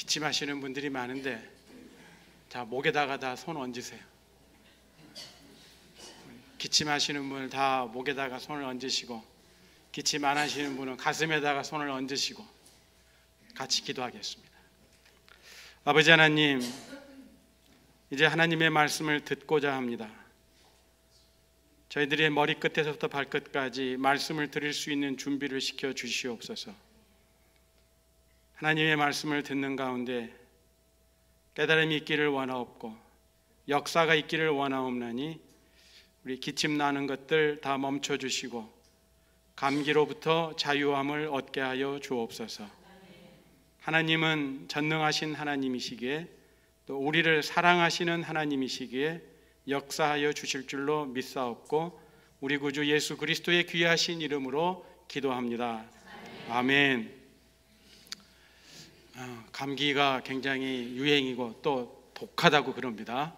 기침하시는 분들이 많은데 자, 목에다가 다 손 얹으세요. 기침하시는 분을 다 목에다가 손을 얹으시고, 기침 안 하시는 분은 가슴에다가 손을 얹으시고 같이 기도하겠습니다. 아버지 하나님, 이제 하나님의 말씀을 듣고자 합니다. 저희들의 머리끝에서부터 발끝까지 말씀을 들을 수 있는 준비를 시켜 주시옵소서. 하나님의 말씀을 듣는 가운데 깨달음이 있기를 원하옵고 역사가 있기를 원하옵나니 우리 기침 나는 것들 다 멈춰 주시고 감기로부터 자유함을 얻게 하여 주옵소서. 하나님은 전능하신 하나님이시기에 또 우리를 사랑하시는 하나님이시기에 역사하여 주실 줄로 믿사옵고 우리 구주 예수 그리스도의 귀하신 이름으로 기도합니다. 아멘. 감기가 굉장히 유행이고 또 독하다고 그럽니다.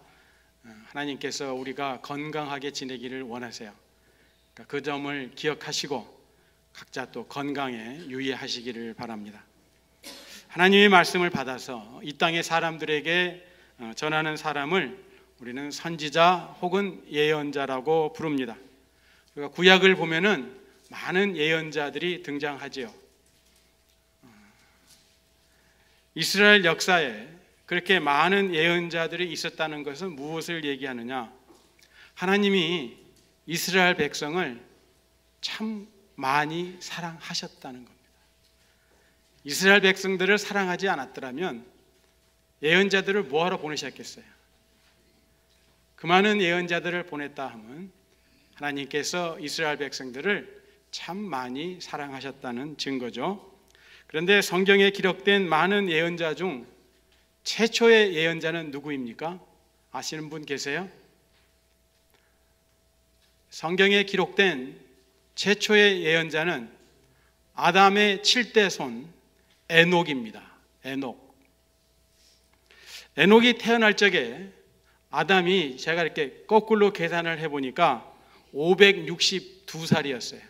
하나님께서 우리가 건강하게 지내기를 원하세요. 그 점을 기억하시고 각자 또 건강에 유의하시기를 바랍니다. 하나님의 말씀을 받아서 이 땅의 사람들에게 전하는 사람을 우리는 선지자 혹은 예언자라고 부릅니다. 그러니까 구약을 보면은 많은 예언자들이 등장하지요. 이스라엘 역사에 그렇게 많은 예언자들이 있었다는 것은 무엇을 얘기하느냐? 하나님이 이스라엘 백성을 참 많이 사랑하셨다는 겁니다. 이스라엘 백성들을 사랑하지 않았더라면 예언자들을 뭐하러 보내셨겠어요? 그 많은 예언자들을 보냈다 하면 하나님께서 이스라엘 백성들을 참 많이 사랑하셨다는 증거죠. 그런데 성경에 기록된 많은 예언자 중 최초의 예언자는 누구입니까? 아시는 분 계세요? 성경에 기록된 최초의 예언자는 아담의 7대 손 에녹입니다. 에녹이 태어날 적에 아담이 제가 이렇게 거꾸로 계산을 해보니까 562살이었어요.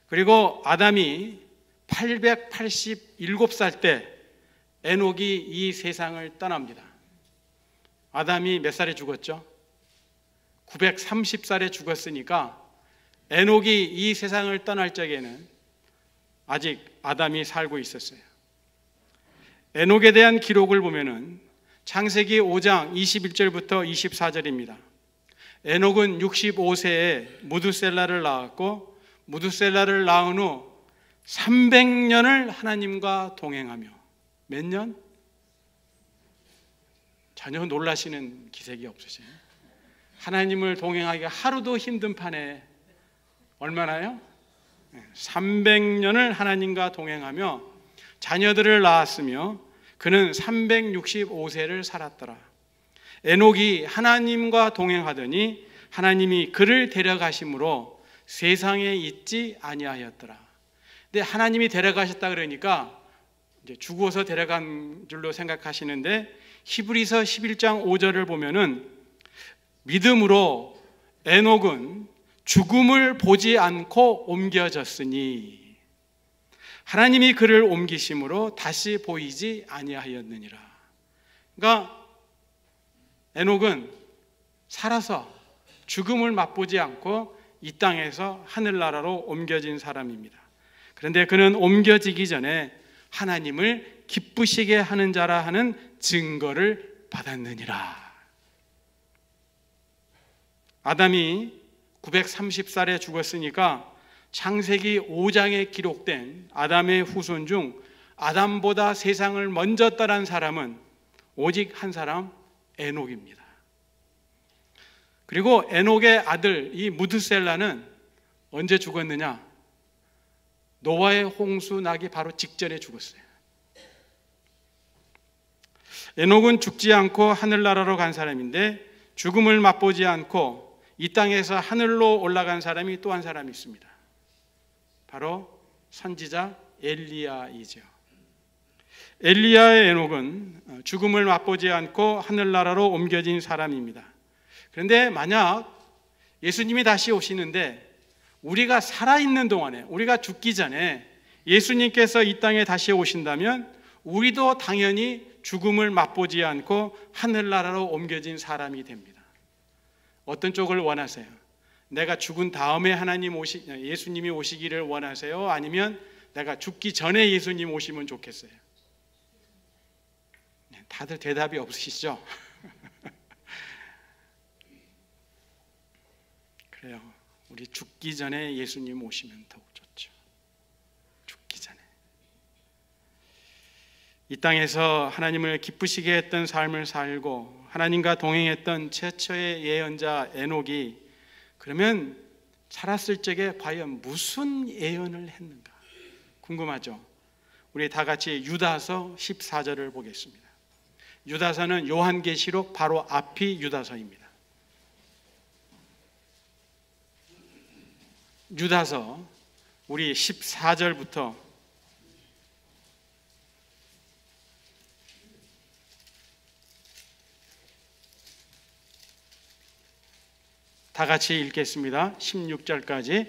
그리고 아담이 887살 때 에녹이 이 세상을 떠납니다. 아담이 몇 살에 죽었죠? 930살에 죽었으니까 에녹이 이 세상을 떠날 적에는 아직 아담이 살고 있었어요. 에녹에 대한 기록을 보면은 창세기 5장 21절부터 24절입니다. 에녹은 65세에 무두셀라를 낳았고 무두셀라를 낳은 후 300년을 하나님과 동행하며 몇 년? 전혀 놀라시는 기색이 없으세요. 하나님을 동행하기가 하루도 힘든 판에 얼마나요? 300년을 하나님과 동행하며 자녀들을 낳았으며 그는 365세를 살았더라. 에녹이 하나님과 동행하더니 하나님이 그를 데려가심으로 세상에 있지 아니하였더라. 근데 하나님이 데려가셨다 그러니까 이제 죽어서 데려간 줄로 생각하시는데 히브리서 11장 5절을 보면은 믿음으로 에녹은 죽음을 보지 않고 옮겨졌으니 하나님이 그를 옮기심으로 다시 보이지 아니하였느니라. 그러니까 에녹은 살아서 죽음을 맛보지 않고 이 땅에서 하늘나라로 옮겨진 사람입니다. 그런데 그는 옮겨지기 전에 하나님을 기쁘시게 하는 자라 하는 증거를 받았느니라. 아담이 930살에 죽었으니까 창세기 5장에 기록된 아담의 후손 중 아담보다 세상을 먼저 떠난 사람은 오직 한 사람, 에녹입니다. 그리고 에녹의 아들 이 무드셀라는 언제 죽었느냐? 노아의 홍수 나기 바로 직전에 죽었어요. 에녹은 죽지 않고 하늘나라로 간 사람인데 죽음을 맛보지 않고 이 땅에서 하늘로 올라간 사람이 또 한 사람이 있습니다. 바로 선지자 엘리야이죠. 엘리야의 에녹은 죽음을 맛보지 않고 하늘나라로 옮겨진 사람입니다. 그런데 만약 예수님이 다시 오시는데 우리가 살아있는 동안에, 우리가 죽기 전에 예수님께서 이 땅에 다시 오신다면 우리도 당연히 죽음을 맛보지 않고 하늘나라로 옮겨진 사람이 됩니다. 어떤 쪽을 원하세요? 내가 죽은 다음에 예수님이 오시기를 원하세요? 아니면 내가 죽기 전에 예수님 오시면 좋겠어요? 다들 대답이 없으시죠? 그래요. 우리 죽기 전에 예수님 오시면 더욱 좋죠. 죽기 전에. 이 땅에서 하나님을 기쁘시게 했던 삶을 살고 하나님과 동행했던 최초의 예언자 에녹이 그러면 살았을 적에 과연 무슨 예언을 했는가 궁금하죠? 우리 다 같이 유다서 14절을 보겠습니다. 유다서는 요한계시록 바로 앞이 유다서입니다. 유다서 우리 14절부터 다 같이 읽겠습니다. 16절까지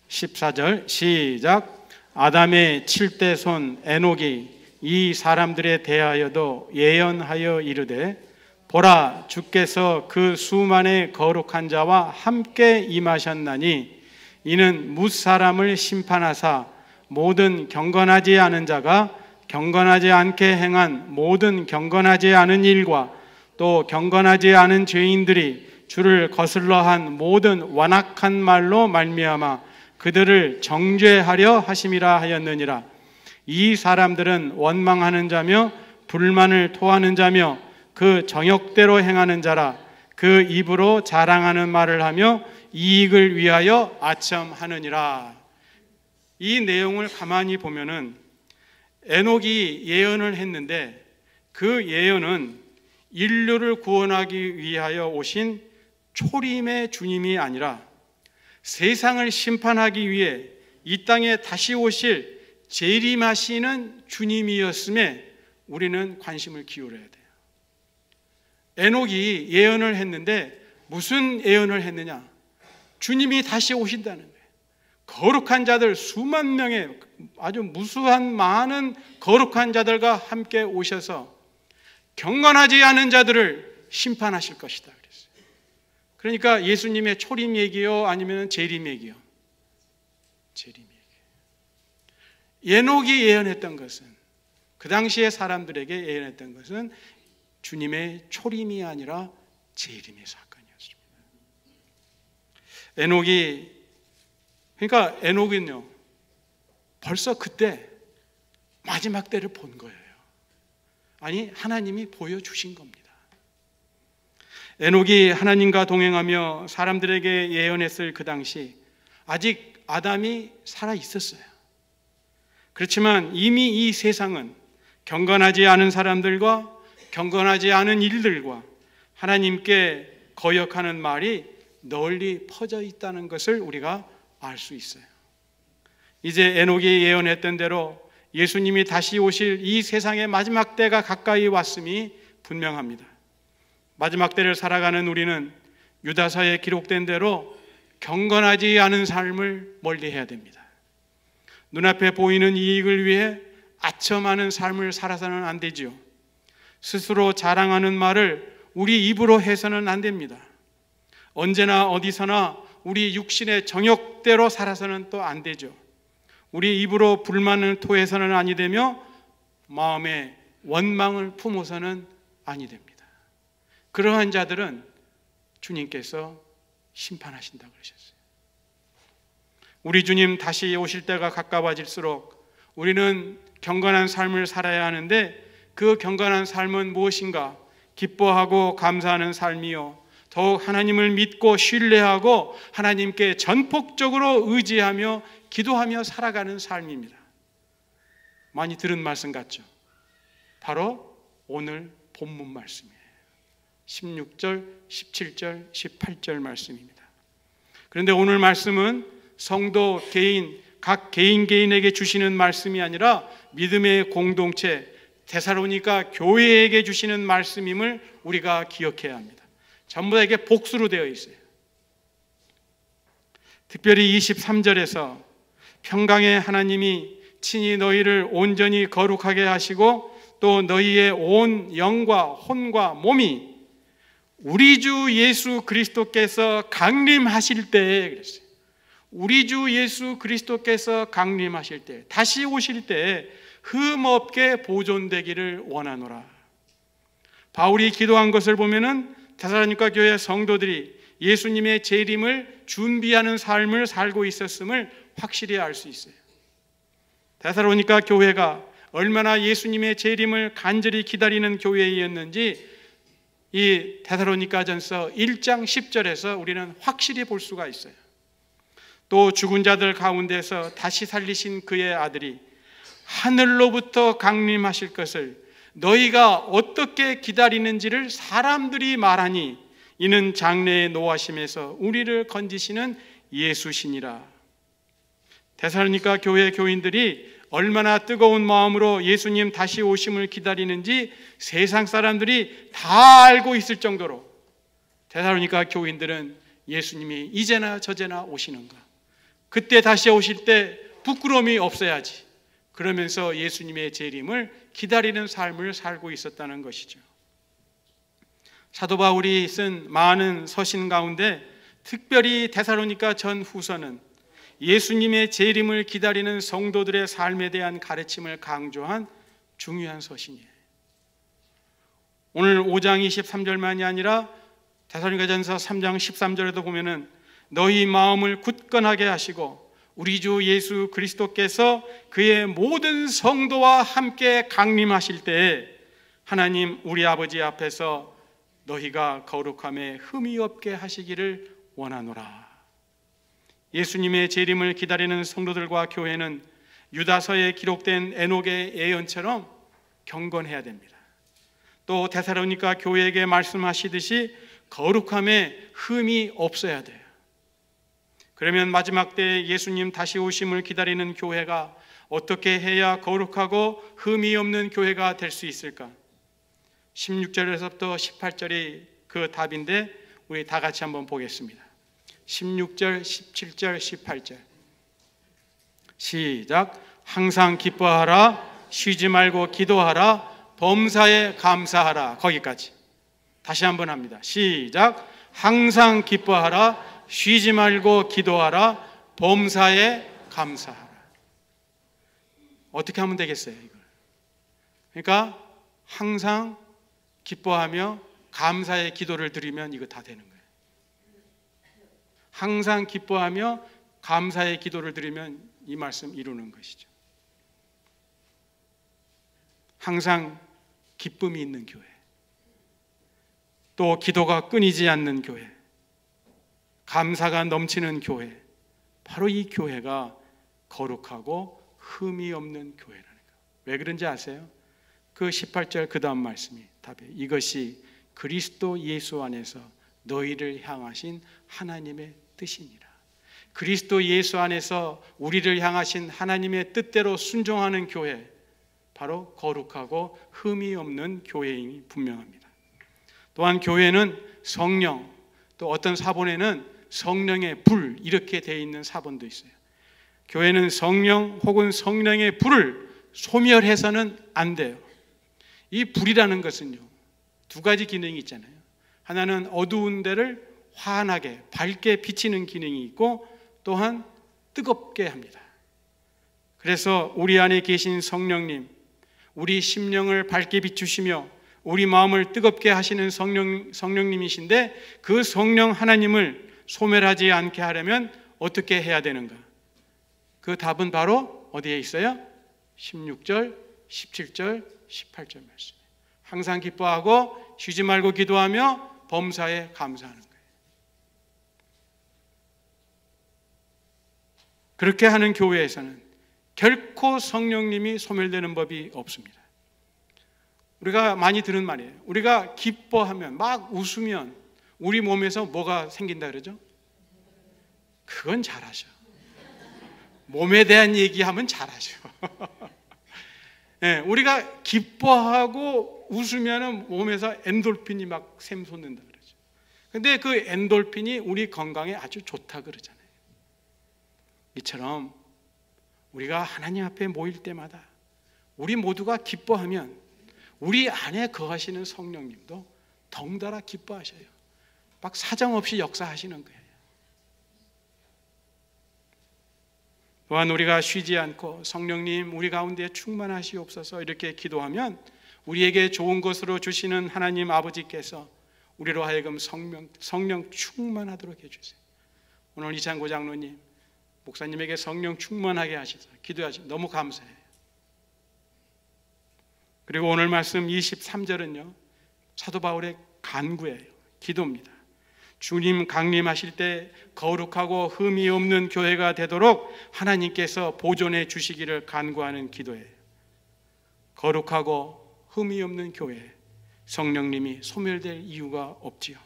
14절 시작. 아담의 7대 손 에녹이 이 사람들에 대하여도 예언하여 이르되 보라 주께서 그 수만의 거룩한 자와 함께 임하셨나니 이는 뭇사람을 심판하사 모든 경건하지 않은 자가 경건하지 않게 행한 모든 경건하지 않은 일과 또 경건하지 않은 죄인들이 주를 거슬러 한 모든 완악한 말로 말미암아 그들을 정죄하려 하심이라 하였느니라. 이 사람들은 원망하는 자며 불만을 토하는 자며 그 정욕대로 행하는 자라. 그 입으로 자랑하는 말을 하며 이익을 위하여 아첨하느니라. 이 내용을 가만히 보면은 에녹이 예언을 했는데 그 예언은 인류를 구원하기 위하여 오신 초림의 주님이 아니라 세상을 심판하기 위해 이 땅에 다시 오실 재림하시는 주님이었음에 우리는 관심을 기울여야 돼요. 에녹이 예언을 했는데 무슨 예언을 했느냐? 주님이 다시 오신다는 거예요. 거룩한 자들 수만 명의 아주 무수한 많은 거룩한 자들과 함께 오셔서 경건하지 않은 자들을 심판하실 것이다 그랬어요. 그러니까 예수님의 초림 얘기요 아니면 재림 얘기요? 재림 얘기. 에녹이 예언했던 것은 그 당시의 사람들에게 예언했던 것은 주님의 초림이 아니라 재림의 사건이었습니다. 그러니까 에녹은요 벌써 그때 마지막 때를 본 거예요. 아니 하나님이 보여주신 겁니다. 에녹이 하나님과 동행하며 사람들에게 예언했을 그 당시 아직 아담이 살아 있었어요. 그렇지만 이미 이 세상은 경건하지 않은 사람들과 경건하지 않은 일들과 하나님께 거역하는 말이 널리 퍼져 있다는 것을 우리가 알 수 있어요. 이제 에녹이 예언했던 대로 예수님이 다시 오실 이 세상의 마지막 때가 가까이 왔음이 분명합니다. 마지막 때를 살아가는 우리는 유다서에 기록된 대로 경건하지 않은 삶을 멀리해야 됩니다. 눈앞에 보이는 이익을 위해 아첨하는 삶을 살아서는 안 되지요. 스스로 자랑하는 말을 우리 입으로 해서는 안 됩니다. 언제나 어디서나 우리 육신의 정욕대로 살아서는 또 안 되죠. 우리 입으로 불만을 토해서는 아니 되며 마음에 원망을 품어서는 아니 됩니다. 그러한 자들은 주님께서 심판하신다고 그러셨어요. 우리 주님 다시 오실 때가 가까워질수록 우리는 경건한 삶을 살아야 하는데 그 경건한 삶은 무엇인가? 기뻐하고 감사하는 삶이요 더욱 하나님을 믿고 신뢰하고 하나님께 전폭적으로 의지하며 기도하며 살아가는 삶입니다. 많이 들은 말씀 같죠? 바로 오늘 본문 말씀이에요. 16절, 17절, 18절 말씀입니다. 그런데 오늘 말씀은 성도 개인, 각 개인에게 주시는 말씀이 아니라 믿음의 공동체, 데살로니가 교회에게 주시는 말씀임을 우리가 기억해야 합니다. 전부 다 이게 복수로 되어 있어요. 특별히 23절에서 평강의 하나님이 친히 너희를 온전히 거룩하게 하시고 또 너희의 온 영과 혼과 몸이 우리 주 예수 그리스도께서 강림하실 때에, 그랬어요. 우리 주 예수 그리스도께서 강림하실 때, 다시 오실 때에 흠없게 보존되기를 원하노라. 바울이 기도한 것을 보면은 데살로니가 교회 성도들이 예수님의 재림을 준비하는 삶을 살고 있었음을 확실히 알 수 있어요. 데살로니가 교회가 얼마나 예수님의 재림을 간절히 기다리는 교회였는지 이 데살로니가전서 1장 10절에서 우리는 확실히 볼 수가 있어요. 또 죽은 자들 가운데서 다시 살리신 그의 아들이 하늘로부터 강림하실 것을 너희가 어떻게 기다리는지를 사람들이 말하니 이는 장래의 노하심에서 우리를 건지시는 예수시니라. 데살로니가 교회 교인들이 얼마나 뜨거운 마음으로 예수님 다시 오심을 기다리는지 세상 사람들이 다 알고 있을 정도로 데살로니가 교인들은 예수님이 이제나 저제나 오시는가, 그때 다시 오실 때 부끄러움이 없어야지, 그러면서 예수님의 재림을 기다리는 삶을 살고 있었다는 것이죠. 사도 바울이 쓴 많은 서신 가운데 특별히 데살로니가 전 후서는 예수님의 재림을 기다리는 성도들의 삶에 대한 가르침을 강조한 중요한 서신이에요. 오늘 5장 23절만이 아니라 데살로니가전서 3장 13절에도 보면은 너희 마음을 굳건하게 하시고 우리 주 예수 그리스도께서 그의 모든 성도와 함께 강림하실 때에 하나님 우리 아버지 앞에서 너희가 거룩함에 흠이 없게 하시기를 원하노라. 예수님의 재림을 기다리는 성도들과 교회는 유다서에 기록된 에녹의 예언처럼 경건해야 됩니다. 또 데살로니가 교회에게 말씀하시듯이 거룩함에 흠이 없어야 돼요. 그러면 마지막 때 예수님 다시 오심을 기다리는 교회가 어떻게 해야 거룩하고 흠이 없는 교회가 될 수 있을까? 16절에서부터 18절이 그 답인데 우리 다 같이 한번 보겠습니다. 16절, 17절, 18절 시작. 항상 기뻐하라, 쉬지 말고 기도하라, 범사에 감사하라. 거기까지 다시 한번 합니다. 시작. 항상 기뻐하라, 쉬지 말고 기도하라, 범사에 감사하라. 어떻게 하면 되겠어요, 이걸? 그러니까 항상 기뻐하며 감사의 기도를 드리면 이거 다 되는 거예요. 항상 기뻐하며 감사의 기도를 드리면 이 말씀 이루는 것이죠. 항상 기쁨이 있는 교회, 또 기도가 끊이지 않는 교회, 감사가 넘치는 교회, 바로 이 교회가 거룩하고 흠이 없는 교회라는 거예요. 왜 그런지 아세요? 그 18절 그 다음 말씀이 답이에요. 이것이 그리스도 예수 안에서 너희를 향하신 하나님의 뜻이니라. 그리스도 예수 안에서 우리를 향하신 하나님의 뜻대로 순종하는 교회, 바로 거룩하고 흠이 없는 교회임이 분명합니다. 또한 교회는 성령, 또 어떤 사본에는 성령의 불, 이렇게 되어 있는 사본도 있어요. 교회는 성령 혹은 성령의 불을 소멸해서는 안 돼요. 이 불이라는 것은요, 두 가지 기능이 있잖아요. 하나는 어두운 데를 환하게 밝게 비치는 기능이 있고, 또한 뜨겁게 합니다. 그래서 우리 안에 계신 성령님, 우리 심령을 밝게 비추시며 우리 마음을 뜨겁게 하시는 성령님이신데, 그 성령 하나님을 소멸하지 않게 하려면 어떻게 해야 되는가? 그 답은 바로 어디에 있어요? 16절, 17절, 18절 말씀. 항상 기뻐하고 쉬지 말고 기도하며 범사에 감사하는 거예요. 그렇게 하는 교회에서는 결코 성령님이 소멸되는 법이 없습니다. 우리가 많이 들은 말이에요. 우리가 기뻐하면, 막 웃으면 우리 몸에서 뭐가 생긴다 그러죠? 그건 잘하셔. 몸에 대한 얘기하면 잘하셔. 네, 우리가 기뻐하고 웃으면 몸에서 엔돌핀이 막 샘솟는다 그러죠. 근데 그 엔돌핀이 우리 건강에 아주 좋다 그러잖아요. 이처럼 우리가 하나님 앞에 모일 때마다 우리 모두가 기뻐하면 우리 안에 거하시는 성령님도 덩달아 기뻐하셔요. 막 사정없이 역사하시는 거예요. 또한 우리가 쉬지 않고 성령님 우리 가운데 충만하시옵소서 이렇게 기도하면 우리에게 좋은 것으로 주시는 하나님 아버지께서 우리로 하여금 성령 충만하도록 해주세요. 오늘 이창고 장로님, 목사님에게 성령 충만하게 하시자 기도하시면 너무 감사해요. 그리고 오늘 말씀 23절은요 사도 바울의 간구예요. 기도입니다. 주님 강림하실 때 거룩하고 흠이 없는 교회가 되도록 하나님께서 보존해 주시기를 간구하는 기도예요. 거룩하고 흠이 없는 교회, 성령님이 소멸될 이유가 없지요.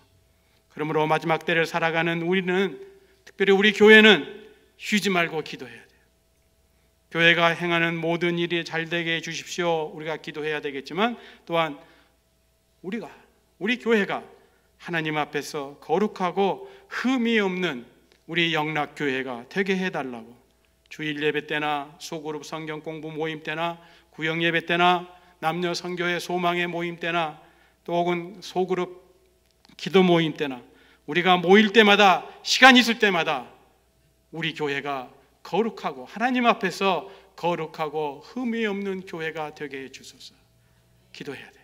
그러므로 마지막 때를 살아가는 우리는, 특별히 우리 교회는 쉬지 말고 기도해야 돼요. 교회가 행하는 모든 일이 잘 되게 해 주십시오. 우리가 기도해야 되겠지만 또한 우리 교회가 하나님 앞에서 거룩하고 흠이 없는 우리 영락교회가 되게 해달라고 주일 예배 때나 소그룹 성경 공부 모임 때나 구역 예배 때나 남녀 선교회 소망의 모임 때나 또 혹은 소그룹 기도 모임 때나 우리가 모일 때마다 시간 있을 때마다 우리 교회가 거룩하고 하나님 앞에서 거룩하고 흠이 없는 교회가 되게 해주소서 기도해야 돼요.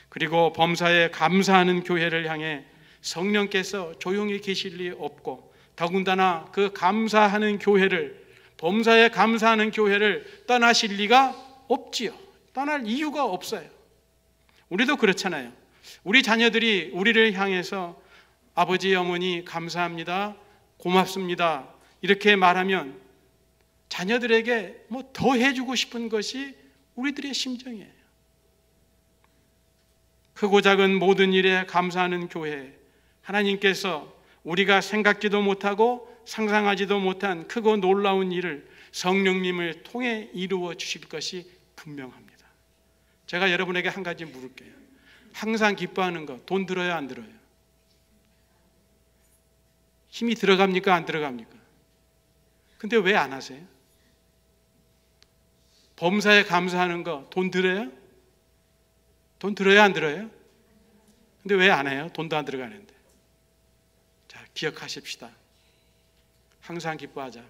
그리고 범사에 감사하는 교회를 향해 성령께서 조용히 계실 리 없고 더군다나 그 감사하는 교회를, 범사에 감사하는 교회를 떠나실 리가 없지요. 떠날 이유가 없어요. 우리도 그렇잖아요. 우리 자녀들이 우리를 향해서 아버지 어머니 감사합니다, 고맙습니다 이렇게 말하면 자녀들에게 뭐 더 해주고 싶은 것이 우리들의 심정이에요. 크고 작은 모든 일에 감사하는 교회, 하나님께서 우리가 생각지도 못하고 상상하지도 못한 크고 놀라운 일을 성령님을 통해 이루어 주실 것이 분명합니다. 제가 여러분에게 한 가지 물을게요. 항상 기뻐하는 거 돈 들어요, 안 들어요? 힘이 들어갑니까, 안 들어갑니까? 근데 왜 안 하세요? 범사에 감사하는 거 돈 들어요? 돈 들어요, 안 들어요? 근데 왜 안 해요? 돈도 안 들어가는데. 자, 기억하십시다. 항상 기뻐하자.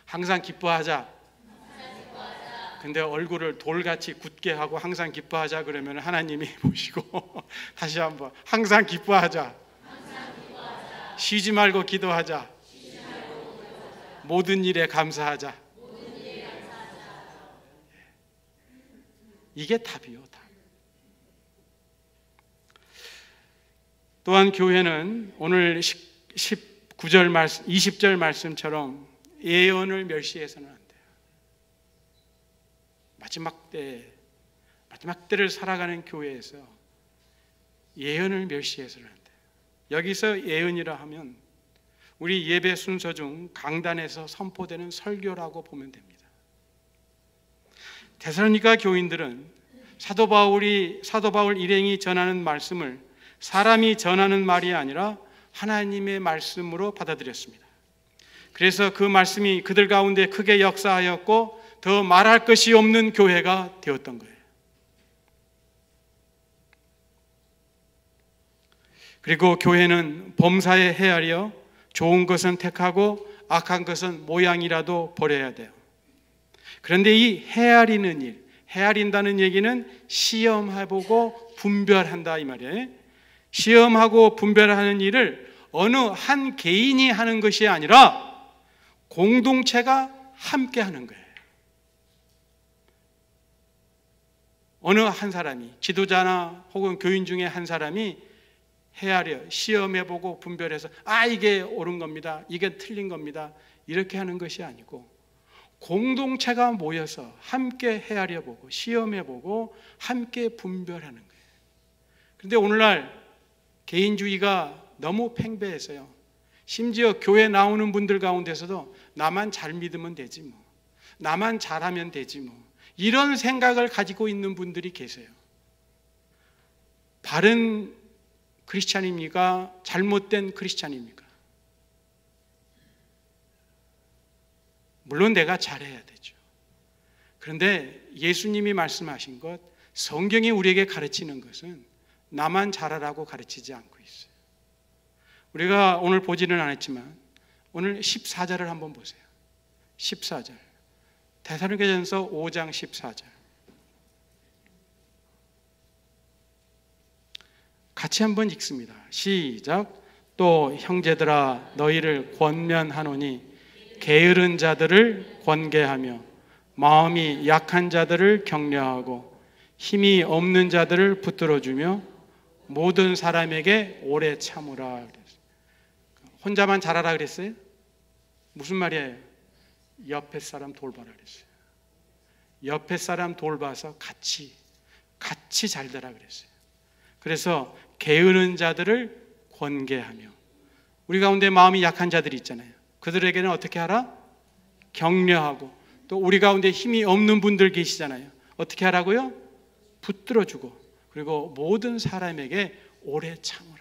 항상 기뻐하자. 근데 얼굴을 돌같이 굳게 하고 항상 기뻐하자 그러면 하나님이 보시고 다시 한번 항상 기뻐하자. 쉬지 말고 기도하자. 모든 일에 감사하자. 이게 답이요, 답. 또한 교회는 오늘 19절 말씀, 20절 말씀처럼 예언을 멸시해서는 안 돼요. 마지막 때를 살아가는 교회에서 예언을 멸시해서는 안 돼요. 여기서 예언이라 하면 우리 예배 순서 중 강단에서 선포되는 설교라고 보면 됩니다. 데살로니가 교인들은 사도 바울 일행이 전하는 말씀을 사람이 전하는 말이 아니라 하나님의 말씀으로 받아들였습니다. 그래서 그 말씀이 그들 가운데 크게 역사하였고 더 말할 것이 없는 교회가 되었던 거예요. 그리고 교회는 범사에 헤아려 좋은 것은 택하고 악한 것은 모양이라도 버려야 돼요. 그런데 이 헤아리는 일, 헤아린다는 얘기는 시험해보고 분별한다 이 말이에요. 시험하고 분별하는 일을 어느 한 개인이 하는 것이 아니라 공동체가 함께 하는 거예요. 어느 한 사람이, 지도자나 혹은 교인 중에 한 사람이 헤아려 시험해보고 분별해서 이게 옳은 겁니다, 이게 틀린 겁니다 이렇게 하는 것이 아니고 공동체가 모여서 함께 헤아려보고 시험해보고 함께 분별하는 거예요. 그런데 오늘날 개인주의가 너무 팽배해서요, 심지어 교회 나오는 분들 가운데서도 나만 잘 믿으면 되지 뭐, 나만 잘하면 되지 뭐, 이런 생각을 가지고 있는 분들이 계세요. 바른 크리스찬입니까? 잘못된 크리스찬입니까? 물론 내가 잘해야 되죠. 그런데 예수님이 말씀하신 것, 성경이 우리에게 가르치는 것은 나만 잘하라고 가르치지 않고 있어요. 우리가 오늘 보지는 않았지만 오늘 14절을 한번 보세요. 14절. 데살로니가전서 5장 14절. 같이 한번 읽습니다. 시작. 또 형제들아 너희를 권면하노니 게으른 자들을 권계하며 마음이 약한 자들을 격려하고 힘이 없는 자들을 붙들어주며 모든 사람에게 오래 참으라 그랬어요. 혼자만 잘하라 그랬어요? 무슨 말이에요? 옆에 사람 돌봐라 그랬어요. 옆에 사람 돌봐서 같이 잘 되라 그랬어요. 그래서 게으른 자들을 권계하며, 우리 가운데 마음이 약한 자들이 있잖아요. 그들에게는 어떻게 하라? 격려하고, 또 우리 가운데 힘이 없는 분들 계시잖아요. 어떻게 하라고요? 붙들어주고, 그리고 모든 사람에게 오래 참으라.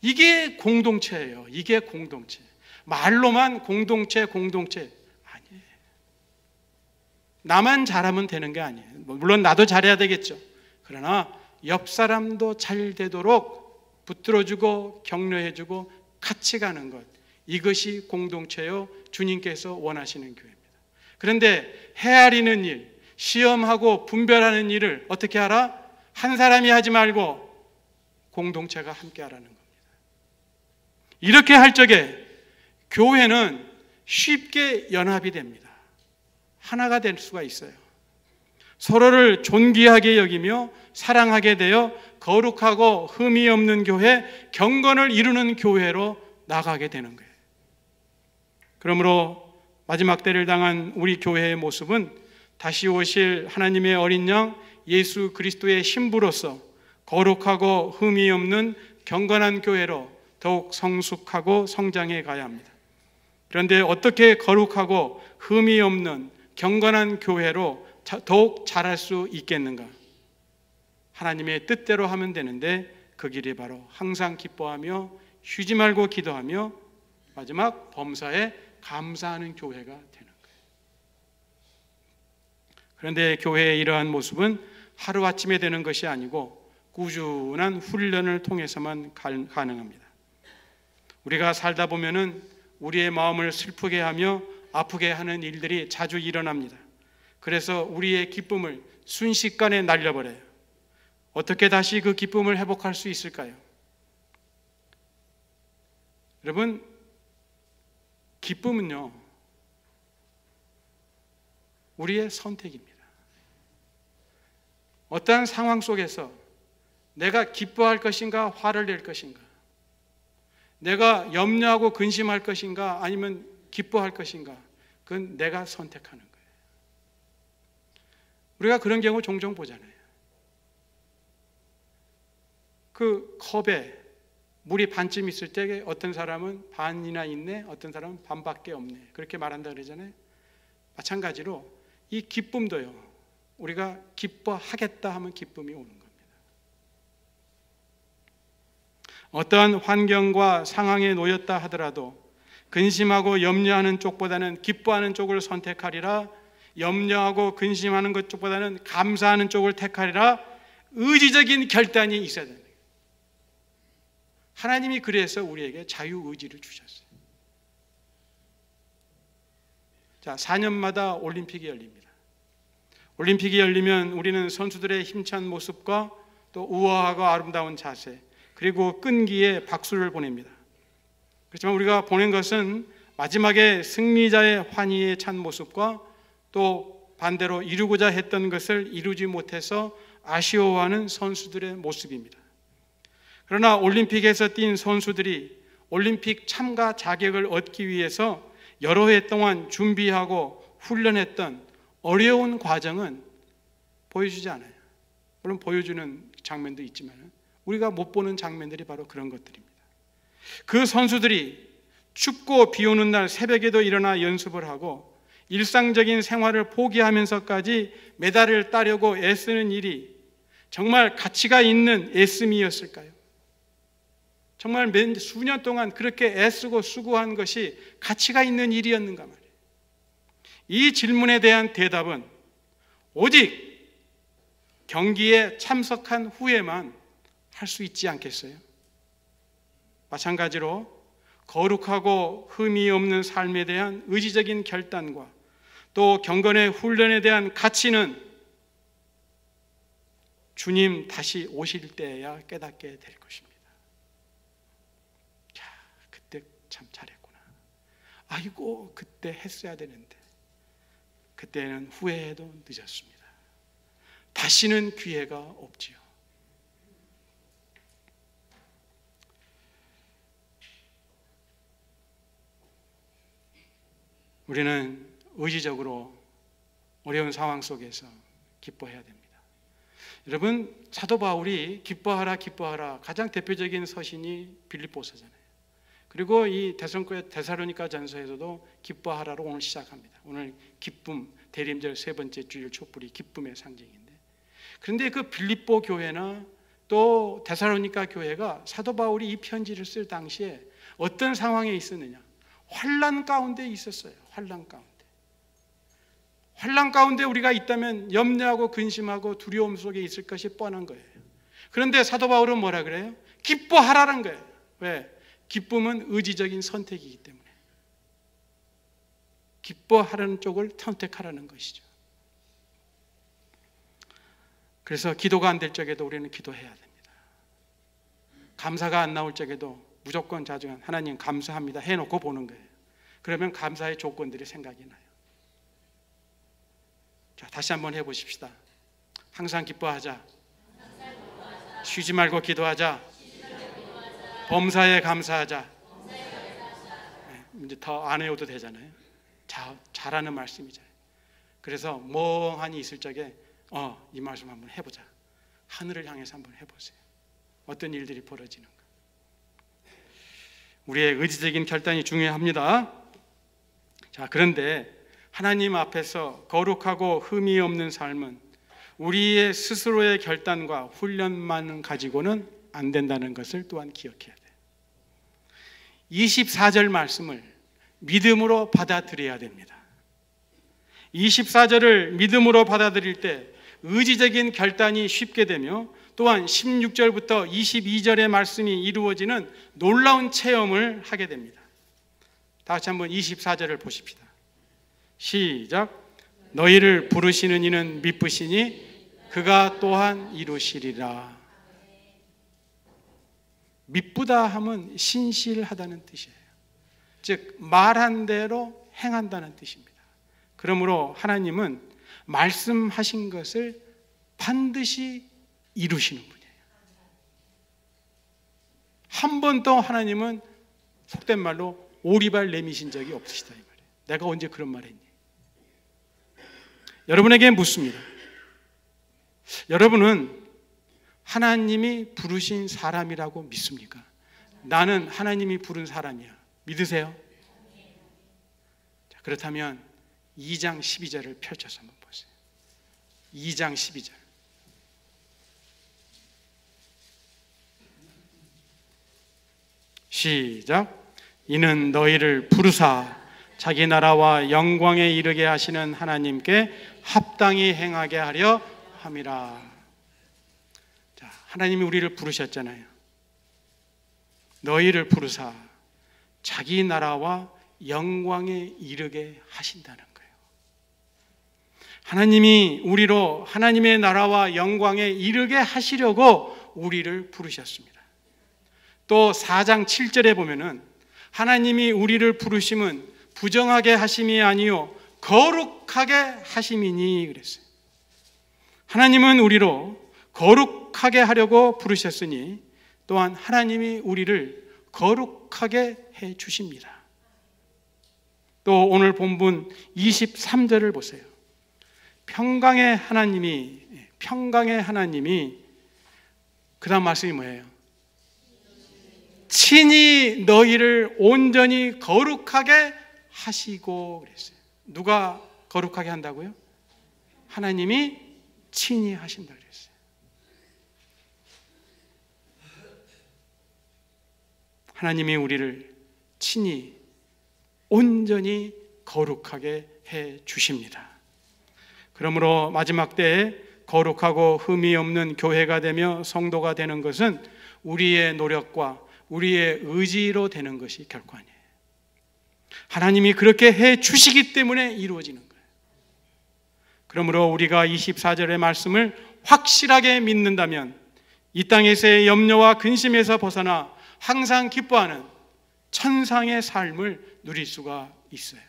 이게 공동체예요. 이게 공동체. 말로만 공동체 아니에요. 나만 잘하면 되는 게 아니에요. 물론 나도 잘해야 되겠죠. 그러나 옆 사람도 잘 되도록 붙들어주고 격려해주고 같이 가는 것, 이것이 공동체요 주님께서 원하시는 교회입니다. 그런데 헤아리는 일, 시험하고 분별하는 일을 어떻게 하라? 한 사람이 하지 말고 공동체가 함께 하라는 겁니다. 이렇게 할 적에 교회는 쉽게 연합이 됩니다. 하나가 될 수가 있어요. 서로를 존귀하게 여기며 사랑하게 되어 거룩하고 흠이 없는 교회, 경건을 이루는 교회로 나가게 되는 거예요. 그러므로 마지막 때를 당한 우리 교회의 모습은 다시 오실 하나님의 어린 양 예수 그리스도의 신부로서 거룩하고 흠이 없는 경건한 교회로 더욱 성숙하고 성장해 가야 합니다. 그런데 어떻게 거룩하고 흠이 없는 경건한 교회로 더욱 자랄 수 있겠는가? 하나님의 뜻대로 하면 되는데 그 길이 바로 항상 기뻐하며 쉬지 말고 기도하며 마지막 범사에 감사하는 교회가 되는 거예요. 그런데 교회의 이러한 모습은 하루아침에 되는 것이 아니고 꾸준한 훈련을 통해서만 가능합니다. 우리가 살다 보면은 우리의 마음을 슬프게 하며 아프게 하는 일들이 자주 일어납니다. 그래서 우리의 기쁨을 순식간에 날려버려요. 어떻게 다시 그 기쁨을 회복할 수 있을까요? 여러분, 기쁨은요, 우리의 선택입니다. 어떠한 상황 속에서 내가 기뻐할 것인가, 화를 낼 것인가, 내가 염려하고 근심할 것인가, 아니면 기뻐할 것인가, 그건 내가 선택하는 거예요. 우리가 그런 경우 종종 보잖아요. 그 컵에 물이 반쯤 있을 때 어떤 사람은 반이나 있네, 어떤 사람은 반밖에 없네, 그렇게 말한다 그러잖아요. 마찬가지로 이 기쁨도요, 우리가 기뻐하겠다 하면 기쁨이 오는 겁니다. 어떠한 환경과 상황에 놓였다 하더라도 근심하고 염려하는 쪽보다는 기뻐하는 쪽을 선택하리라, 염려하고 근심하는 것 쪽보다는 감사하는 쪽을 택하리라, 의지적인 결단이 있어야 됩니다. 하나님이 그래서 우리에게 자유의지를 주셨어요. 자, 4년마다 올림픽이 열립니다. 올림픽이 열리면 우리는 선수들의 힘찬 모습과 또 우아하고 아름다운 자세, 그리고 끈기에 박수를 보냅니다. 그렇지만 우리가 보낸 것은 마지막에 승리자의 환희에 찬 모습과 또 반대로 이루고자 했던 것을 이루지 못해서 아쉬워하는 선수들의 모습입니다. 그러나 올림픽에서 뛴 선수들이 올림픽 참가 자격을 얻기 위해서 여러 해 동안 준비하고 훈련했던 어려운 과정은 보여주지 않아요. 물론 보여주는 장면도 있지만 우리가 못 보는 장면들이 바로 그런 것들입니다. 그 선수들이 춥고 비 오는 날 새벽에도 일어나 연습을 하고 일상적인 생활을 포기하면서까지 메달을 따려고 애쓰는 일이 정말 가치가 있는 애씀이었을까요? 정말 수년 동안 그렇게 애쓰고 수고한 것이 가치가 있는 일이었는가 말이에요. 이 질문에 대한 대답은 오직 경기에 참석한 후에만 할 수 있지 않겠어요? 마찬가지로 거룩하고 흠이 없는 삶에 대한 의지적인 결단과 또 경건의 훈련에 대한 가치는 주님 다시 오실 때야 깨닫게 될 것입니다. 자, 그때 참 잘했구나. 아이고, 그때 했어야 되는데. 그때는 후회해도 늦었습니다. 다시는 기회가 없지요. 우리는 의지적으로 어려운 상황 속에서 기뻐해야 됩니다. 여러분, 사도 바울이 기뻐하라 기뻐하라 가장 대표적인 서신이 빌립보서잖아요. 그리고 이 데살로니가 전서에서도 기뻐하라로 오늘 시작합니다. 오늘 기쁨, 대림절 세 번째 주일 촛불이 기쁨의 상징인데, 그런데 그 빌립보 교회나 또 데살로니가 교회가 사도 바울이 이 편지를 쓸 당시에 어떤 상황에 있었느냐? 환난 가운데 있었어요. 환난 가운데. 환난 가운데 우리가 있다면 염려하고 근심하고 두려움 속에 있을 것이 뻔한 거예요. 그런데 사도 바울은 뭐라 그래요? 기뻐하라는 거예요. 왜? 기쁨은 의지적인 선택이기 때문에 기뻐하라는 쪽을 선택하라는 것이죠. 그래서 기도가 안 될 적에도 우리는 기도해야 됩니다. 감사가 안 나올 적에도 무조건 자중한 하나님 감사합니다 해놓고 보는 거예요. 그러면 감사의 조건들이 생각이 나요. 자, 다시 한번 해보십시다. 항상 기뻐하자. 쉬지 말고 기도하자. 범사에 감사하자. 이제 더 안 해도 되잖아요. 잘하는 말씀이잖아요. 그래서 멍하니 있을 적에 이 말씀 한번 해보자. 하늘을 향해서 한번 해보세요. 어떤 일들이 벌어지는가. 우리의 의지적인 결단이 중요합니다. 자, 그런데 하나님 앞에서 거룩하고 흠이 없는 삶은 우리의 스스로의 결단과 훈련만 가지고는 안 된다는 것을 또한 기억해야 돼요. 24절 말씀을 믿음으로 받아들여야 됩니다. 24절을 믿음으로 받아들일 때 의지적인 결단이 쉽게 되며 또한 16절부터 22절의 말씀이 이루어지는 놀라운 체험을 하게 됩니다. 다 같이 한번 24절을 보십시다. 시작. 너희를 부르시는 이는 미쁘시니 그가 또한 이루시리라. 미쁘다 하면 신실하다는 뜻이에요. 즉 말한 대로 행한다는 뜻입니다. 그러므로 하나님은 말씀하신 것을 반드시 이루시는 분이에요. 한 번도 하나님은 속된 말로 오리발 내미신 적이 없으시다 이 말이에요. 내가 언제 그런 말 했니? 여러분에게 묻습니다. 여러분은 하나님이 부르신 사람이라고 믿습니까? 나는 하나님이 부른 사람이야. 믿으세요? 자, 그렇다면 2장 12절을 펼쳐서 한번 보세요. 2장 12절. 시작. 이는 너희를 부르사 자기 나라와 영광에 이르게 하시는 하나님께 합당히 행하게 하려 함이라. 자, 하나님이 우리를 부르셨잖아요. 너희를 부르사 자기 나라와 영광에 이르게 하신다는 거예요. 하나님이 우리로 하나님의 나라와 영광에 이르게 하시려고 우리를 부르셨습니다. 또 4장 7절에 보면은 하나님이 우리를 부르심은 부정하게 하심이 아니요 거룩하게 하심이니 그랬어요. 하나님은 우리로 거룩하게 하려고 부르셨으니 또한 하나님이 우리를 거룩하게 해 주십니다. 또 오늘 본문 23절을 보세요. 평강의 하나님이 그 다음 말씀이 뭐예요? 친히 너희를 온전히 거룩하게 하시고 그랬어요. 누가 거룩하게 한다고요? 하나님이 친히 하신다 그랬어요. 하나님이 우리를 친히 온전히 거룩하게 해 주십니다. 그러므로 마지막 때에 거룩하고 흠이 없는 교회가 되며 성도가 되는 것은 우리의 노력과 우리의 의지로 되는 것이 결코 아니에요. 하나님이 그렇게 해 주시기 때문에 이루어지는 거예요. 그러므로 우리가 24절의 말씀을 확실하게 믿는다면 이 땅에서의 염려와 근심에서 벗어나 항상 기뻐하는 천상의 삶을 누릴 수가 있어요.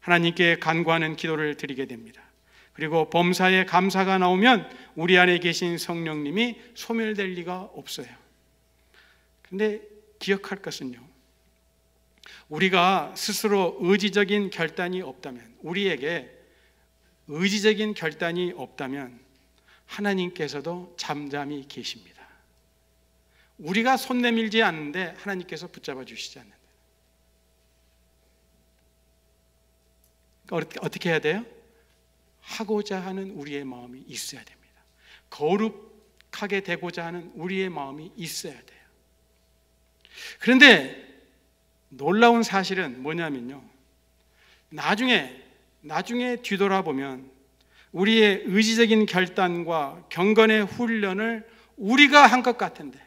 하나님께 간구하는 기도를 드리게 됩니다. 그리고 범사에 감사가 나오면 우리 안에 계신 성령님이 소멸될 리가 없어요. 그런데 기억할 것은요, 우리가 스스로 의지적인 결단이 없다면, 우리에게 의지적인 결단이 없다면 하나님께서도 잠잠히 계십니다. 우리가 손 내밀지 않는데 하나님께서 붙잡아 주시지 않는다. 그러니까 어떻게 해야 돼요? 하고자 하는 우리의 마음이 있어야 됩니다. 거룩하게 되고자 하는 우리의 마음이 있어야 돼요. 그런데 놀라운 사실은 뭐냐면요, 나중에 뒤돌아보면 우리의 의지적인 결단과 경건의 훈련을 우리가 한 것 같은데,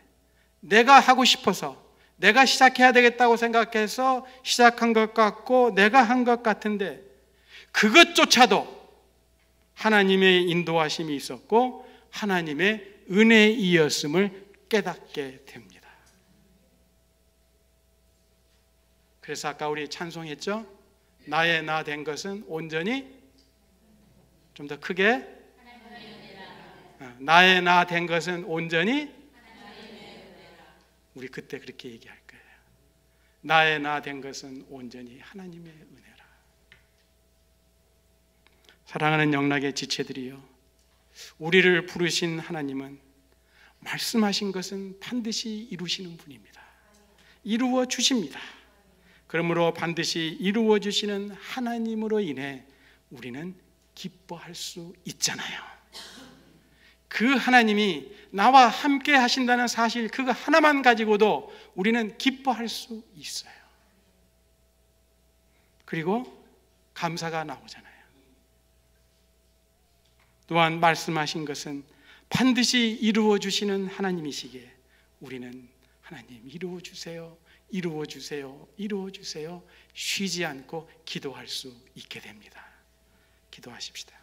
내가 하고 싶어서, 내가 시작해야 되겠다고 생각해서 시작한 것 같고 내가 한 것 같은데, 그것조차도 하나님의 인도하심이 있었고 하나님의 은혜이었음을 깨닫게 됩니다. 그래서 아까 우리 찬송했죠? 나의 나 된 것은 온전히, 좀 더 크게, 나의 나 된 것은 온전히, 우리 그때 그렇게 얘기할 거예요. 나의 나 된 것은 온전히 하나님의 은혜라. 사랑하는 영락의 지체들이여, 우리를 부르신 하나님은 말씀하신 것은 반드시 이루시는 분입니다. 이루어 주십니다. 그러므로 반드시 이루어 주시는 하나님으로 인해 우리는 기뻐할 수 있잖아요. 그 하나님이 나와 함께 하신다는 사실, 그거 하나만 가지고도 우리는 기뻐할 수 있어요. 그리고 감사가 나오잖아요. 또한 말씀하신 것은 반드시 이루어 주시는 하나님이시기에 우리는 하나님 이루어 주세요, 이루어 주세요, 이루어 주세요 쉬지 않고 기도할 수 있게 됩니다. 기도하십시다.